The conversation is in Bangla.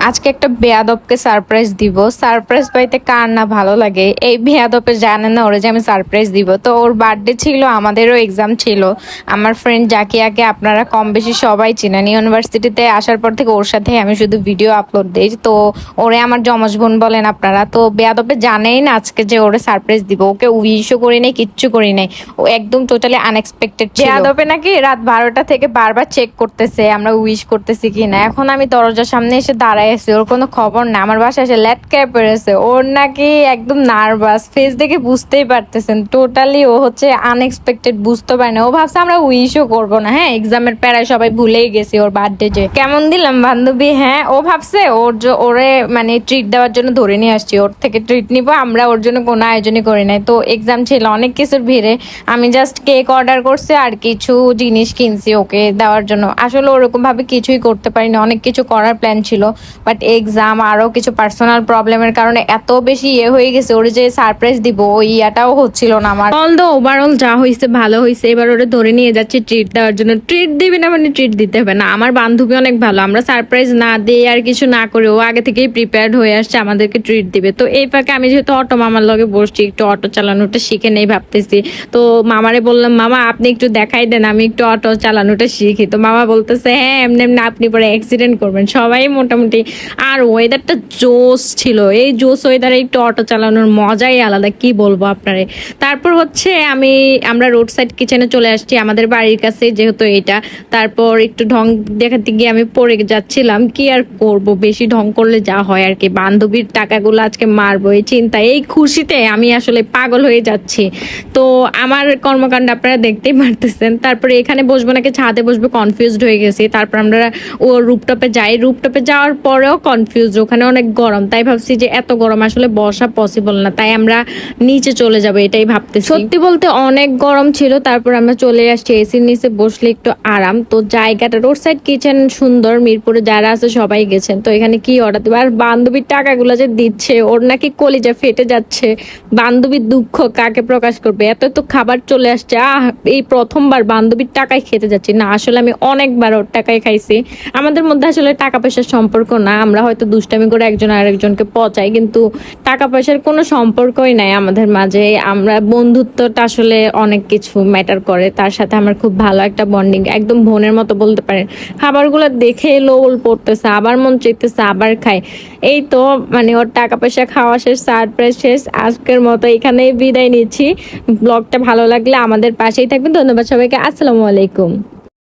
আজকে একটা বেয়াদবকে সারপ্রাইজ দিব। সারপ্রাইজ পাইতে কার না ভালো লাগে। এই বেয়াদবে জানে না ওরে যে আমি সারপ্রাইজ দিব। তো ওর বার্থডে ছিল, আমাদেরও এক্সাম ছিল। আমার ফ্রেন্ড জাকিয়াকে আপনারা কম বেশি সবাই চিনেন। ইউনিভার্সিটিতে আসার পর থেকে ওর সাথে আমি শুধু ভিডিও আপলোড দিই। তো ওরে আমার যমজ বোন বলেন আপনারা। তো বেয়াদবে জানেই না আজকে যে ওরে সারপ্রাইজ দিব। ওকে উইশও করি নাই, কিচ্ছু করি নাই। ও একদম টোটালি আনএক্সপেক্টেড ছিল। বেয়াদবে নাকি রাত 12টা থেকে বারবার চেক করতেছে আমরা উইশ করতেছি কিনা। এখন আমি দরজার সামনে এসে দাঁড়াই আছি, ওর কোনো খবর না। আমার বাসায় এসে ল্যাটক্যাপ পেরেছে। ওর নাকি একদম নার্ভাস, ফেস দেখে বুঝতেই পারতেছেন টোটালি ও হচ্ছে আনএক্সপেক্টেড, বুঝতে পারে না। ও ভাবছে আমরা উইশও করবো না। হ্যাঁ, এক্সামের প্যারায় সবাই ভুলেই গেছি ওর বার্থডে যে কেমন দিলাম বান্ধবী। হ্যাঁ, ও ভাবছে ওরে মানে ট্রিট দেওয়ার জন্য ধরে নিয়ে আসছি, ওর থেকে ট্রিট নিবো। আমরা ওর জন্য কোনো আয়োজনই করি নাই। তো এক্সাম ছিল, অনেক কিছুর ভিড়ে আমি জাস্ট কেক অর্ডার করছি আর কিছু জিনিস কিনছি ওকে দেওয়ার জন্য। আসলে ওরকম ভাবে কিছুই করতে পারিনি, অনেক কিছু করার প্ল্যান ছিল, বাট এক্সাম আরো কিছু পার্সোনাল প্রবলেমের কারণে এত বেশি হয়ে গেছে। ওর যে সারপ্রাইজ দিব ওই ইয়াটাও হচ্ছিল না আমার। অল দ্য ওভারঅল যা হয়েছে ভালো হয়েছে। এবার ওরে ধরে নিয়ে যাচ্ছে ট্রিট দেওয়ার জন্য। ট্রিট দিবি না মানে ট্রিট দিতে হবে না। আমার বান্ধবী অনেক ভালো, আমরা সারপ্রাইজ না দিয়ে আর কিছু না করে ও আগে থেকেই প্রিপেয়ার্ড হয়ে আসছে আমাদেরকে ট্রিট দিবে। তো এই ফাঁকে আমি যেহেতু অটো মামার লগে বসছি, একটু অটো চালানোটা শিখে নেই ভাবতেছি। তো মামারে বললাম, মামা আপনি একটু দেখাই দেন, আমি একটু অটো চালানোটা শিখি। তো মামা বলতেছে, হ্যাঁ এমনি এমনি আপনি পরে অ্যাক্সিডেন্ট করবেন। সবাই মোটামুটি, আর ওয়েদারটা জোস ছিল। এই জোস ওয়েদারে একটু অটো চালানোর মজাই আলাদা, কি বলবো আপনারে। তারপর হচ্ছে আমরা রোড সাইড কিচেনে চলে আসছি আমাদের বাড়ির কাছে, যেহেতু এটা। তারপর একটু ঢং দেখাতে গিয়ে আমি পড়ে যাচ্ছিলাম। কি আর করব, বেশি ঢং করলে যা হয় আর কি। বান্ধবীর টাকাগুলো আজকে মারবো এই চিন্তা, এই খুশিতে আমি আসলে পাগল হয়ে যাচ্ছি। তো আমার কর্মকাণ্ড আপনারা দেখতেই পারতেছেন। তারপরে এখানে বসবো নাকি ছাদে বসবো কনফিউজড হয়ে গেছি। তারপর আমরা ও রুপটপে যাই। রুপটপে যাওয়ার পরেও কনফিউজ, ওখানে অনেক গরম। তাই ভাবছি যে এত গরম আসলে বসা পসিবল না, তাই আমরা নিচে চলে যাবো এটাই ভাবতেছি। সত্যি বলতে অনেক গরম ছিল। তারপর আমরা চলে আসছি এসির নিচে বসলে একটু আরাম। তো জায়গাটা রোড সাইড কিচেন সুন্দর, মিরপুরে যারা আছে সবাই গেছেন। তো এখানে কি অর্ডার দেবো, আর বান্ধবীর টাকাগুলো যে দিচ্ছে ওর নাকি কলিজা ফেটে যাচ্ছে। বান্ধবীর দুঃখ কাকে প্রকাশ করবে, এত তো খাবার চলে আসছে। এই প্রথমবার বান্ধবীর টাকায় খেতে যাচ্ছি না, আসলে আমি অনেকবার ওর টাকায় খাইছি। আমাদের মধ্যে আসলে টাকা পয়সার সম্পর্ক না, আমরা হয়তো দুষ্টামি করে একজন আরেকজনকে পচাই, কিন্তু টাকা পয়সার কোনো সম্পর্কই নাই আমাদের মাঝে। আমরা বন্ধুত্বটা আসলে অনেক কিছু ম্যাটার করে। তার সাথে আমার খুব ভালো একটা বন্ডিং, একদম বোনের মতো বলতে পারেন। খাবারগুলো দেখে লোল পড়তেছে, আবার মন চাইতেছে আবার খাই। এই তো মানে ওর টাকা পয়সা খাওয়া শেষ, সারপ্রাইজ শেষ। আজকের মতো এখানেই বিদায় নিচ্ছি। ব্লগটা ভালো লাগলে আমাদের পাশেই থাকবেন। ধন্যবাদ সবাইকে। আসসালামু আলাইকুম।